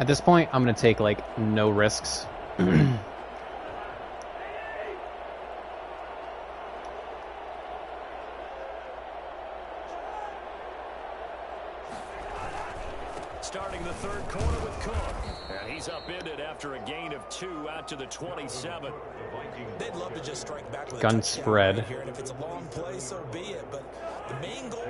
At this point, I'm going to take, like, no risks. Starting the third quarter with Cook. And he's upended after a gain of 2 out to the 27. They'd love to just strike back with gun spread. Right here, and if it's a long play, so be it. But the main goal,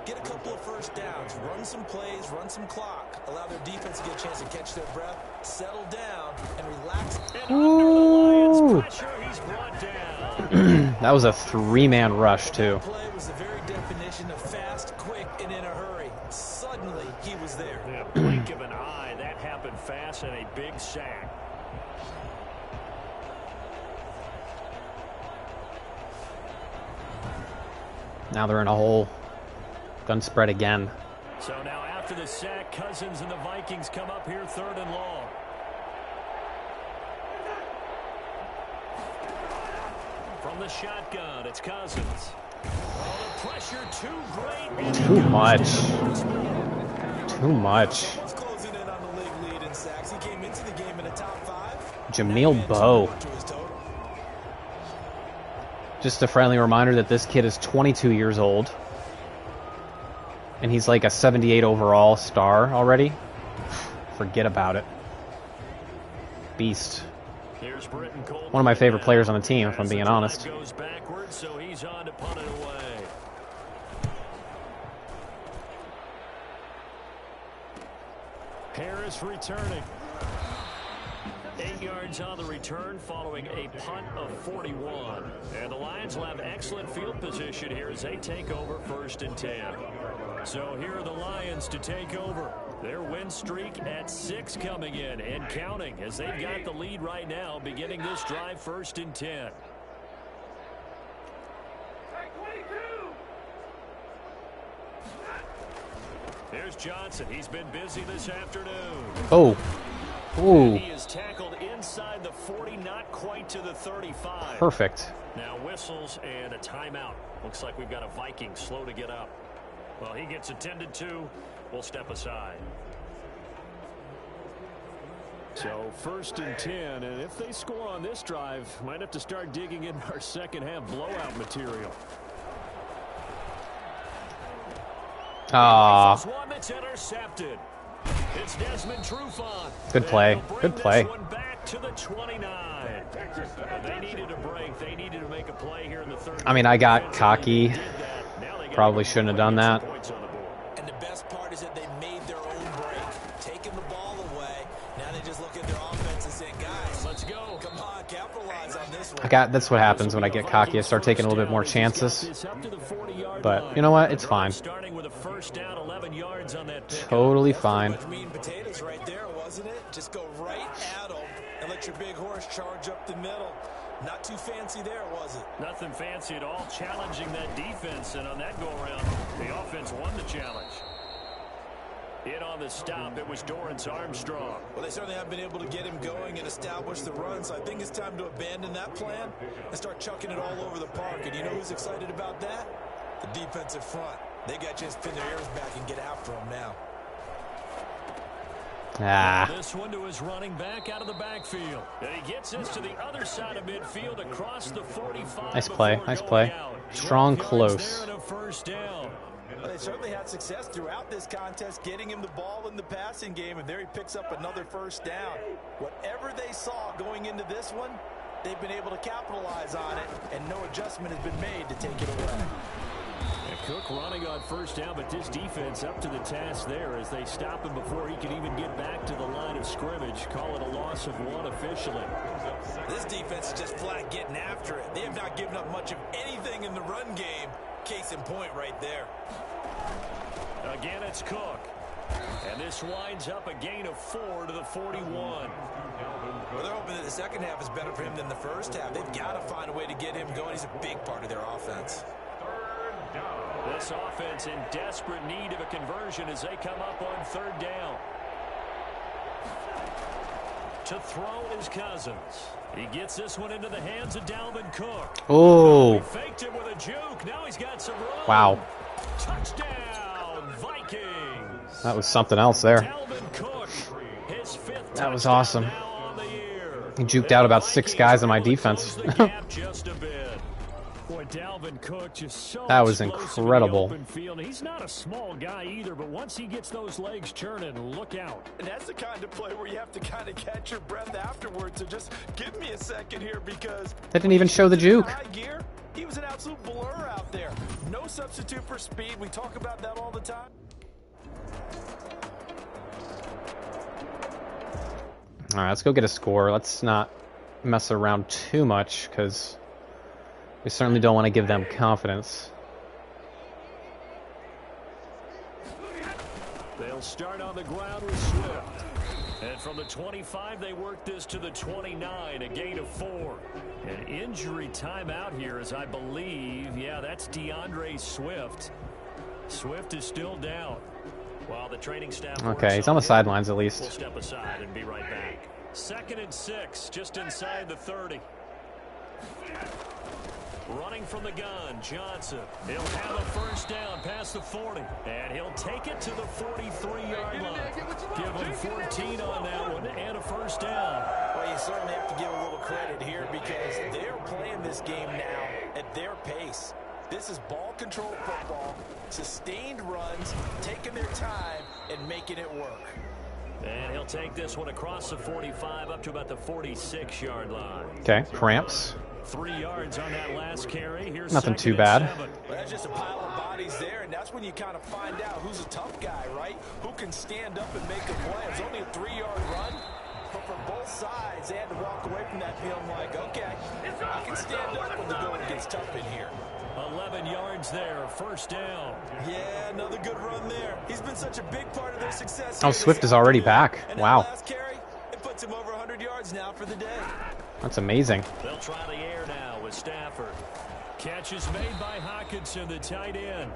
get a couple of first downs, run some plays, run some clock, allow their defense to get a chance to catch their breath, settle down, and relax. And under the Lions' pressure, he's brought down. That was a 3-man rush, too. That play was the very definition of fast, quick, and in a hurry. Suddenly, he was there. Yeah, blink of an eye. That happened fast and a big sack. Now they're in a hole. Gun spread again. So now after the sack, Cousins and the Vikings come up here 3rd and long. From the shotgun, it's Cousins. Oh, the pressure too great. Too much. Too much. Closing in on the league lead in sacks. He came into the game in the top 5. Jameel Bowe. Just a friendly reminder that this kid is 22 years old. And he's like a 78 overall star already. Forget about it. Beast. One of my favorite players on the team, if I'm being honest. Goes backwards, so he's on to punt it away. Harris returning. 8 yards on the return following a punt of 41. And the Lions will have excellent field position here as they take over 1st and 10. So here are the Lions to take over. Their win streak at 6 coming in and counting as they've got the lead right now beginning this drive 1st and 10. There's Johnson. He's been busy this afternoon. Oh. Ooh. He is tackled inside the 40, not quite to the 35. Perfect. Now whistles and a timeout. Looks like we've got a Viking slow to get up. Well, he gets attended to. We'll step aside. So 1st and 10, and if they score on this drive, might have to start digging in our second half blowout material. Ah. One that's intercepted. It's Desmond Trufant. Good play. Good play. One back to the 29. They needed a break. They needed to make a play here in the 3rd. I mean, I got cocky. Probably shouldn't have done that. And the best part is that they made their own break, taking the ball away. Now they just look at their offense and say, guys, let's go. Come on, capitalize on this one. That's what happens when I get cocky. I start taking a little bit more chances. But you know what? It's fine. Starting with a 1st down, 11 yards on that pick. Totally fine. Meat and potatoes right there, wasn't it? Just go right at them and let your big horse charge up the middle. Not too fancy there, was it? Nothing fancy at all. Challenging that defense, and on that go-around, the offense won the challenge. In on the stop, it was Dorrance Armstrong. Well, they certainly have been able to get him going and establish the run, so I think it's time to abandon that plan and start chucking it all over the park. And you know who's excited about that? The defensive front. They got a chance to pin their ears back and get after him now. Ah. This one to his running back out of the backfield. And he gets this to the other side of midfield across the 45. Nice play. Nice play. Strong close. There and a 1st down. Well, they certainly had success throughout this contest, getting him the ball in the passing game, and there he picks up another 1st down. Whatever they saw going into this one, they've been able to capitalize on it, and no adjustment has been made to take it away. And Cook running on 1st down, but this defense up to the task there as they stop him before he can even get back to the line of scrimmage. Call it a loss of 1 officially. This defense is just flat getting after it. They have not given up much of anything in the run game. Case in point right there. Again, it's Cook. And this winds up a gain of 4 to the 41. Well, they're hoping that the second half is better for him than the first half. They've got to find a way to get him going. He's a big part of their offense. This offense in desperate need of a conversion as they come up on 3rd down. To throw is Cousins. He gets this one into the hands of Dalvin Cook. Oh. He faked him with a juke. Now he's got some room. Wow. Touchdown, Vikings. That was something else there. Dalvin Cook, his That was awesome. He juked out about 6 guys on my defense. Boy, Dalvin Cook just so that was explosive incredible. in the open field. He's not a small guy either, but once he gets those legs churning, look out. And that's the kind of play where you have to kind of catch your breath afterwards. So just give me a second here because They didn't even show the juke. high gear, he was an absolute blur out there. No substitute for speed. We talk about that all the time. All right, let's go get a score. Let's not mess around too much because we certainly don't want to give them confidence. They'll start on the ground with Swift. And from the 25, they work this to the 29, a gain of 4. An injury timeout here is, I believe, yeah, that's DeAndre Swift. Swift is still down. While the training staff Okay, he's on the sidelines at We'll least. step aside and be right back. 2nd and 6, just inside the 30. Running from the gun, Johnson. He'll have a first down past the 40. And he'll take it to the 43-yard line. Give him 14 on that one and a first down. Well, you certainly have to give a little credit here because they're playing this game now at their pace. This is ball control football, sustained runs, taking their time and making it work. And he'll take this one across the 45 up to about the 46-yard line. Okay, cramps. 3 yards on that last carry. Here's Nothing 2nd too and bad. 7. Well, that's just a pile of bodies there, and that's when you kind of find out who's a tough guy, right? Who can stand up and make a play. It's only a 3-yard run, but for both sides, they had to walk away from that feeling like, okay, I can stand up when the going gets tough in here. 11 yards there, first down. Yeah, another good run there. He's been such a big part of their success. Oh, Swift is already back. And Wow. that last carry, it puts him over 100 yards now for the day. That's amazing. They'll try the air now with Stafford. Catch is made by Hawkinson, the tight end.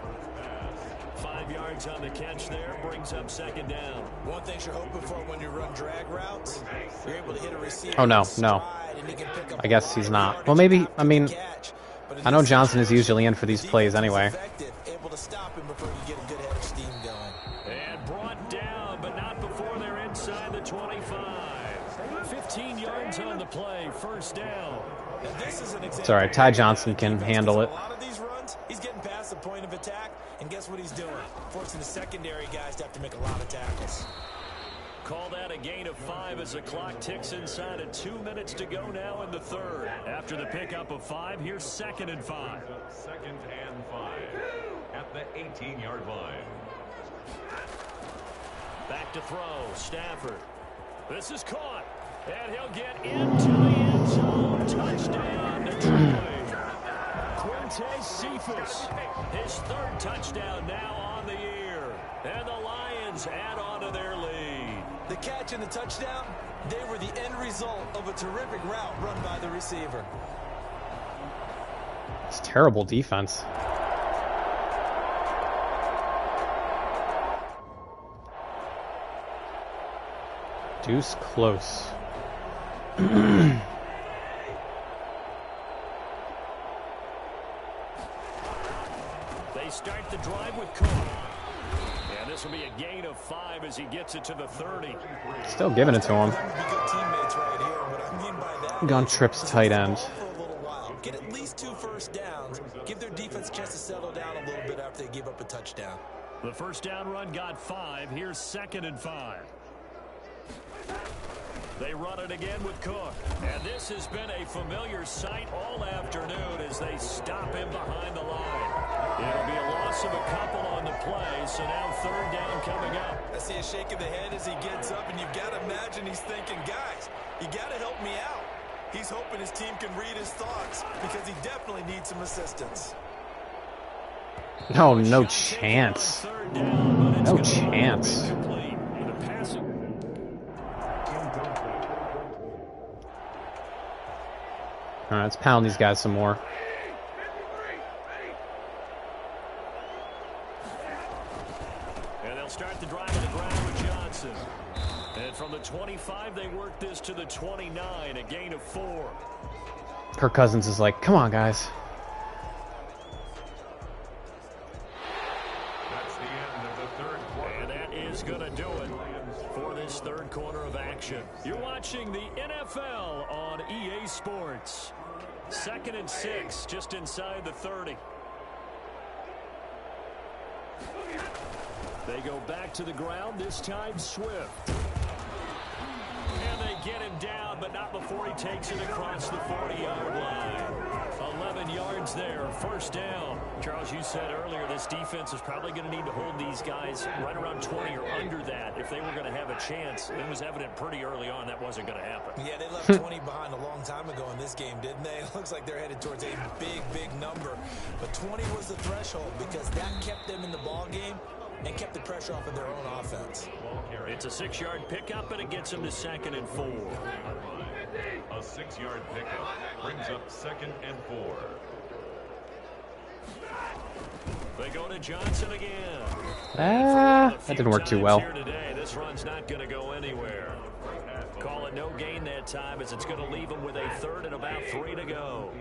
5 yards on the catch there, brings up 2nd down. One thing you're hoping for when you run drag routes, you're able to hit a receiver. Oh, no, in stride, no. and he can pick up I guess a he's lot not. of Well, yardage maybe, after I mean, the catch. But in I know this Johnson is situation, usually in for these the plays defense is anyway. effective, able to stop him before you get a good head of steam going. And brought down, but not before they're inside the 25. 15 yards on the play, first down. Now, this is an example. It's all right. Ty Johnson can handle it. A lot of these runs, he's getting past the point of attack, and guess what he's doing? Forcing the secondary guys to have to make a lot of tackles. Call that a gain of 5 as the clock ticks inside of 2 minutes to go now in the 3rd. After the pickup of 5, here's 2nd and 5. 2nd and 5 at the 18-yard line. Back to throw, Stafford. This is caught, and he'll get into the end zone. Touchdown, Detroit. Quintez Cephas, his 3rd touchdown now on the year. And the Lions add on to their lead. The catch and the touchdown, they were the end result of a terrific route run by the receiver. It's terrible defense. Deuce close. They start the drive with Cook. And this will be a gain of 5 as he gets it to the 30. Still giving it to him. Be good teammates right here. What I mean by that, Gun trips tight end. for a little while. Get at least 2 first downs. Give their defense a chance to settle down a little bit after they give up a touchdown. The first down run got 5. Here's 2nd and 5. They run it again with Cook. And this has been a familiar sight all afternoon as they stop him behind the line. It'll be a loss of a couple on the play, so now 3rd down coming up. I see a shake of the head as he gets up, and you've got to imagine he's thinking, guys, you got to help me out. He's hoping his team can read his thoughts because he definitely needs some assistance. No, no chance. No chance. All right, let's pound these guys some more. And they'll start the drive on the ground with Johnson. And from the 25, they work this to the 29, a gain of 4. Kirk Cousins is like, come on, guys. That's the end of the 3rd quarter. And that is going to do it for this third quarter of action. You're watching the NFL on EA Sports. 2nd and 6, just inside the 30. They go back to the ground, this time Swift. And they get him down, but not before he takes it across the 40-yard line. 11 yards there, first down. Charles, you said earlier this defense is probably going to need to hold these guys right around 20 or under that if they were going to have a chance. It was evident pretty early on that wasn't going to happen. Yeah, they left 20 behind a long time ago in this game, didn't they? It looks like they're headed towards a big number. But 20 was the threshold because that kept them in the ball game and kept the pressure off of their own offense. It's a 6-yard pickup, and it gets them to 2nd and 4. A 6-yard pickup brings up 2nd and 4. They go to Johnson again. That didn't work too well. Here today, this run's not going to go anywhere. Call it no gain that time, as it's going to leave them with a 3rd and about 3 to go.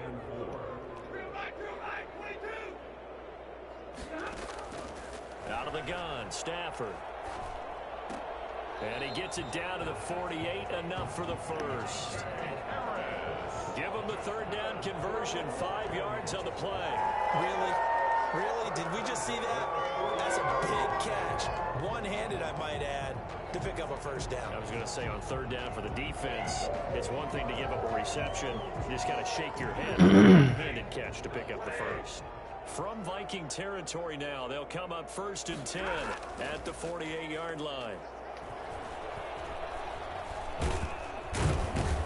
Out of the gun, Stafford. And he gets it down to the 48, enough for the first. Give him the 3rd down conversion, 5 yards on the play. Really? Really? Did we just see that? That's a big catch. One-handed, I might add, to pick up a first down. I was going to say on 3rd down for the defense, it's one thing to give up a reception. You just got to shake your head. One-handed catch to pick up the first. From Viking territory now, they'll come up 1st and 10 at the 48-yard line.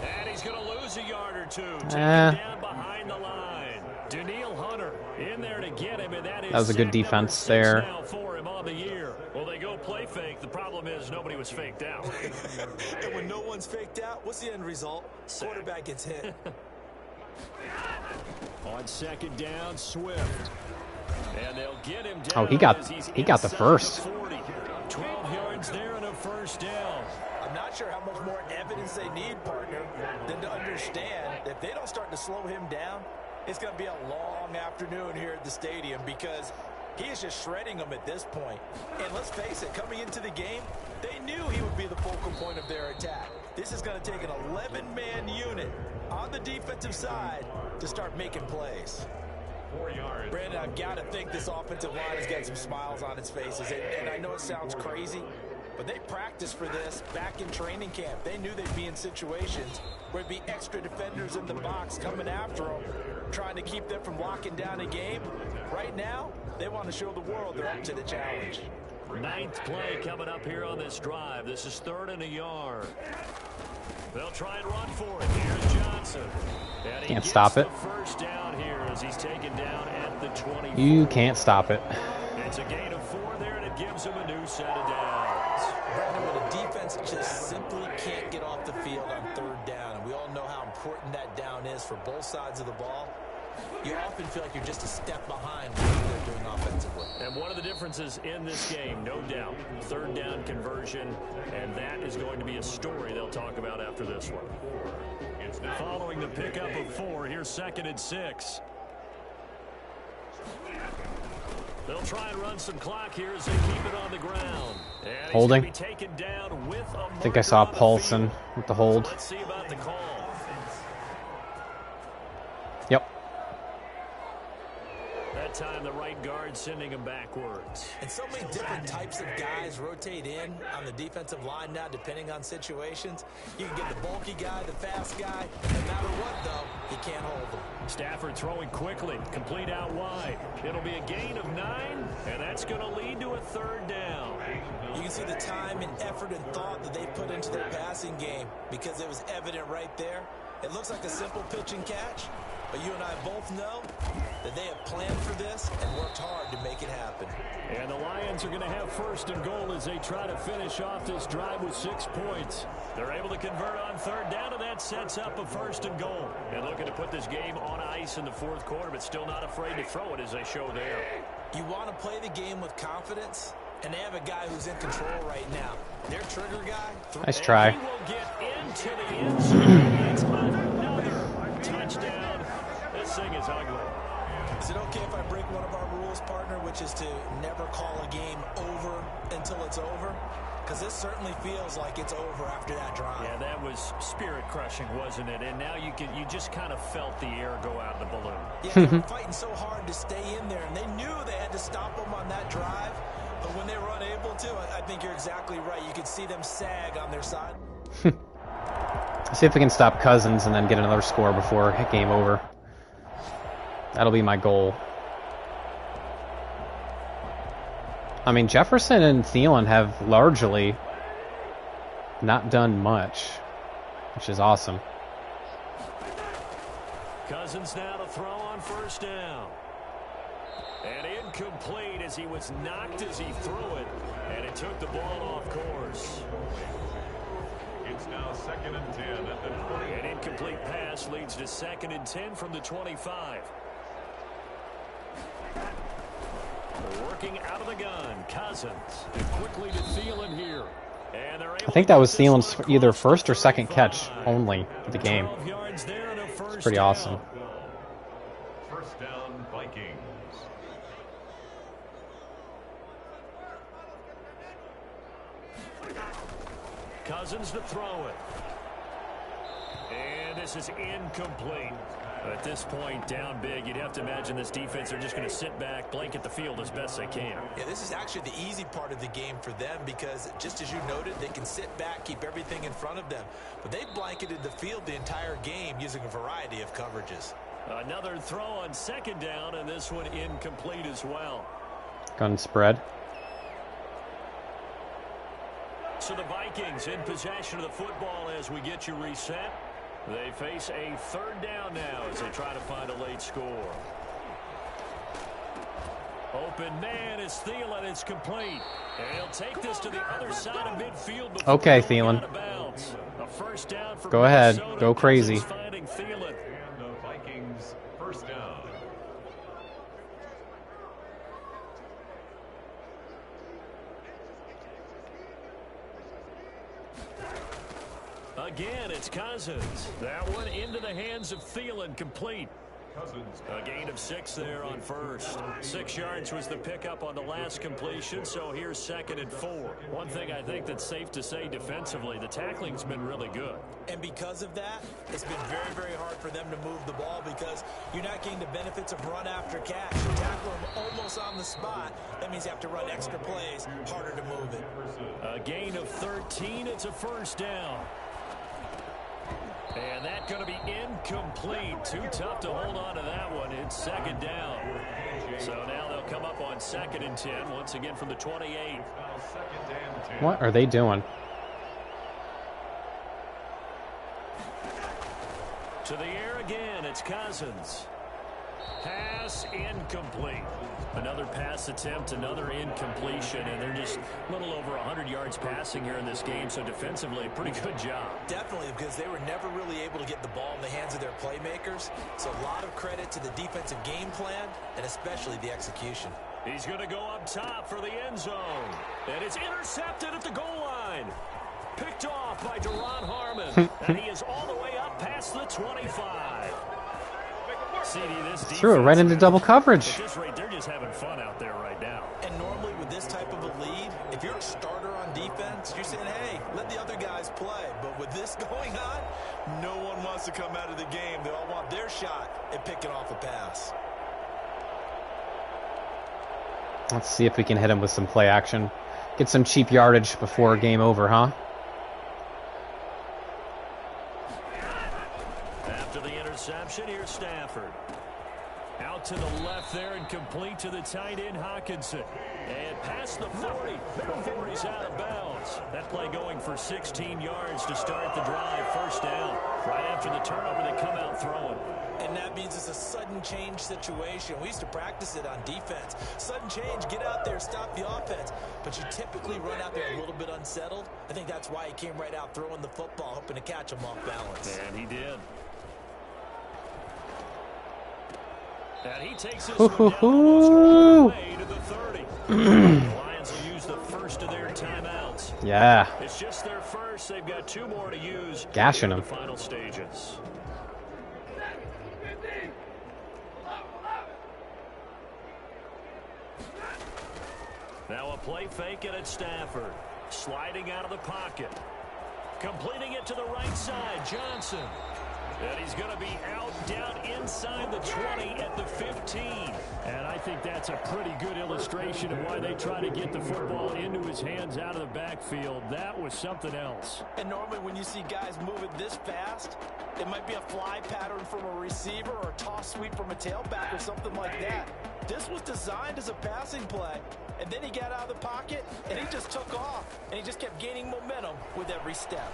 And he's going to lose a yard or two. Taken down behind the line. Daniil Hunter in there to get him, and that was a good defense there. Now for him on the year. Well, they go play fake. The problem is nobody was faked out. And when no one's faked out, what's the end result? Quarterback gets hit. On 2nd down, Swift. And they'll get him down. Oh, he got the first. 12 yards there and a first down. I'm not sure how much more evidence they need, partner, than to understand that if they don't start to slow him down, it's going to be a long afternoon here at the stadium because he is just shredding them at this point. And let's face it, coming into the game, they knew he would be the focal point of their attack. This is going to take an 11-man unit on the defensive side to start making plays. 4 yards. Brandon, I've got to think this offensive line has got some smiles on its faces. And I know it sounds crazy, but they practiced for this back in training camp. They knew they'd be in situations where there'd be extra defenders in the box coming after them, trying to keep them from locking down a game. Right now, they want to show the world they're up to the challenge. 9th play coming up here on this drive. This is 3rd and a yard. They'll try and run for it. Here's Johnson. And he can't stop it. First down here as he's taken down at the 20. You can't stop it. It's a gain of 4 there, and it gives him a new set of downs. Brandon, when a defense just simply can't get off the field on 3rd down, and we all know how important that down is for both sides of the ball, you often feel like you're just a step behind what they're doing offensively. And one of the differences in this game, no doubt, 3rd down conversion, and that is going to be a story they'll talk about after this one. Following the pickup of 4, here's 2nd and 6. They'll try and run some clock here as they keep it on the ground. And holding. He's taken down with a I think I saw Paulson with the hold. Let's see about the call. Yep. That time the right guard sending him backwards. And so many different types of guys rotate in on the defensive line now, depending on situations. You can get the bulky guy, the fast guy. No matter what, though, you can't hold them. Stafford throwing quickly, complete out wide. It'll be a gain of 9, and that's going to lead to a 3rd down. You can see the time and effort and thought that they put into their passing game because it was evident right there. It looks like a simple pitch and catch, but you and I both know that they have planned for this and worked hard to make it happen. And the Lions are going to have 1st and goal as they try to finish off this drive with 6 points. They're able to convert on 3rd down, and that sets up a 1st and goal. And looking to put this game on ice in the 4th quarter, but still not afraid to throw it as they show there. You want to play the game with confidence, and they have a guy who's in control right now. Their trigger guy. Nice try. He will get into the end zone. That's another touchdown. This thing is ugly. Is it okay if I break one of our rules, partner, which is to never call a game over until it's over? because this certainly feels like it's over after that drive. Yeah, that was spirit-crushing, wasn't it? And now you just kind of felt the air go out of the balloon. Yeah, they were fighting so hard to stay in there, and they knew they had to stop them on that drive. But when they were unable to, I think you're exactly right. You could see them sag on their side. See if we can stop Cousins and then get another score before game over. That'll be my goal. I mean, Jefferson and Thielen have largely not done much, which is awesome. Cousins now to throw on first down. And incomplete as he was knocked as he threw it, and it took the ball off course. It's now 2nd and 10 at the 20. An incomplete pass leads to 2nd and 10 from the 25. Working out of the gun, Cousins. And quickly to Thielen here. And I think that was Thielen's either first or second catch only for the game. It's pretty awesome. First down, Vikings. Cousins to throw it. And this is incomplete. At this point, down big, you'd have to imagine this defense are just going to sit back, blanket the field as best they can. Yeah, this is actually the easy part of the game for them because, just as you noted, they can sit back, keep everything in front of them. But they've blanketed the field the entire game using a variety of coverages. Another throw on 2nd down, and this one incomplete as well. Gun spread. So the Vikings in possession of the football as we get you reset. They face a 3rd down now as they try to find a late score. Open man is Thielen. It's complete. And he'll take this to the other side of midfield. Okay, Thielen. A first down for Go ahead. Minnesota. Go crazy. Finding Thielen. And the Vikings first down. Again, it's Cousins. That one into the hands of Thielen, complete. Cousins. A gain of 6 there on first. 6 yards was the pickup on the last completion, so here's 2nd and 4. One thing I think that's safe to say defensively, the tackling's been really good. And because of that, it's been very, very hard for them to move the ball because you're not getting the benefits of run after catch. You tackle them almost on the spot. That means you have to run extra plays, harder to move it. A gain of 13, it's a first down. And that's going to be incomplete. Too tough to hold on to that one. It's 2nd down. So now they'll come up on 2nd and 10 once again from the 28. What are they doing? To the air again, it's Cousins. Pass incomplete. Another pass attempt, another incompletion, and they're just a little over 100 yards passing here in this game, so defensively, pretty good job. Definitely, because they were never really able to get the ball in the hands of their playmakers, so a lot of credit to the defensive game plan, and especially the execution. He's going to go up top for the end zone, and it's intercepted at the goal line. Picked off by Deron Harmon, and he is all the way up past the 25. CD, this threw it right into double coverage. At this rate, they're just having fun out there right now. And normally with this type of a lead, if you're a starter on defense, you're saying, hey, let the other guys play. But with this going on, no one wants to come out of the game. They all want their shot at picking off a pass. Let's see if we can hit him with some play action. Get some cheap yardage before game over, huh? After the interception, here's Stafford. Out to the left there and complete to the tight end, Hawkinson. And past the 40 before he's out of bounds. That play going for 16 yards to start the drive. First down. Right after the turnover, they come out throwing. And that means it's a sudden change situation. We used to practice it on defense. Sudden change, get out there, stop the offense. But you typically run out there a little bit unsettled. I think that's why he came right out throwing the football, hoping to catch him off balance. And he did. And he takes this one down almost all the way to the 30. The Lions will use the first of their timeouts. Yeah. It's just their first. They've got 2 more to use. Gashing in them. The final stages. Now a play fake, and it's Stafford. Sliding out of the pocket. Completing it to the right side, Johnson. And he's going to be out down inside the 20 at the 15. And I think that's a pretty good illustration of why they try to get the football into his hands out of the backfield. That was something else. And normally when you see guys moving this fast, it might be a fly pattern from a receiver or a toss sweep from a tailback or something like that. This was designed as a passing play. And then he got out of the pocket, and he just took off. And he just kept gaining momentum with every step.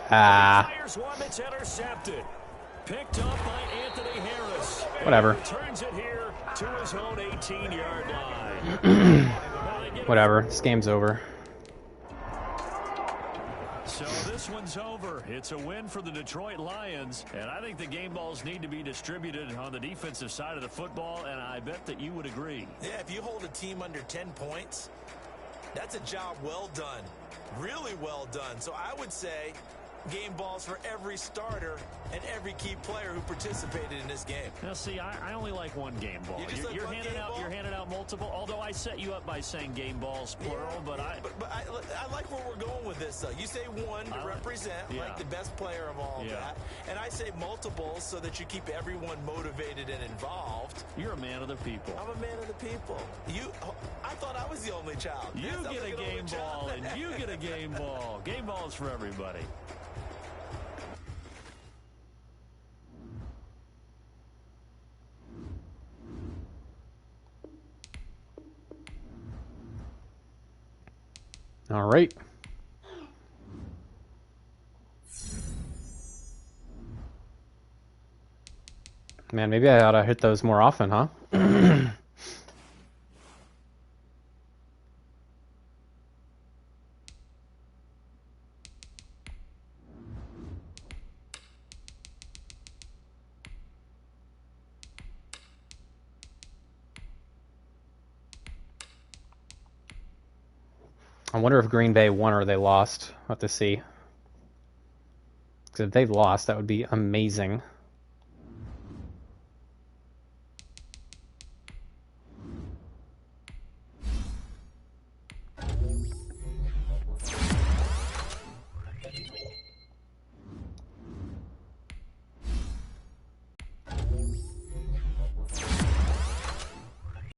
Fires one that's intercepted. Picked up by Anthony Harris. Whatever. Turns it here to his own 18-yard line. Whatever. This game's over. So this one's over. It's a win for the Detroit Lions, and I think the game balls need to be distributed on the defensive side of the football, and I bet that you would agree. Yeah, if you hold a team under 10 points, that's a job well done. Really well done. So I would say game balls for every starter and every key player who participated in this game. Now, see, I only like one game ball. You're handing out multiple. Although I set you up by saying game balls plural, yeah, but I like where we're going with this. Though you say one to represent like the best player of all that, and I say multiples so that you keep everyone motivated and involved. You're a man of the people. I'm a man of the people. I thought I was the only child. You get a game ball, and you get a game ball. Game balls for everybody. All right. Man, maybe I ought to hit those more often, huh? I wonder if Green Bay won or they lost. We'll have to see. Because if they lost, that would be amazing.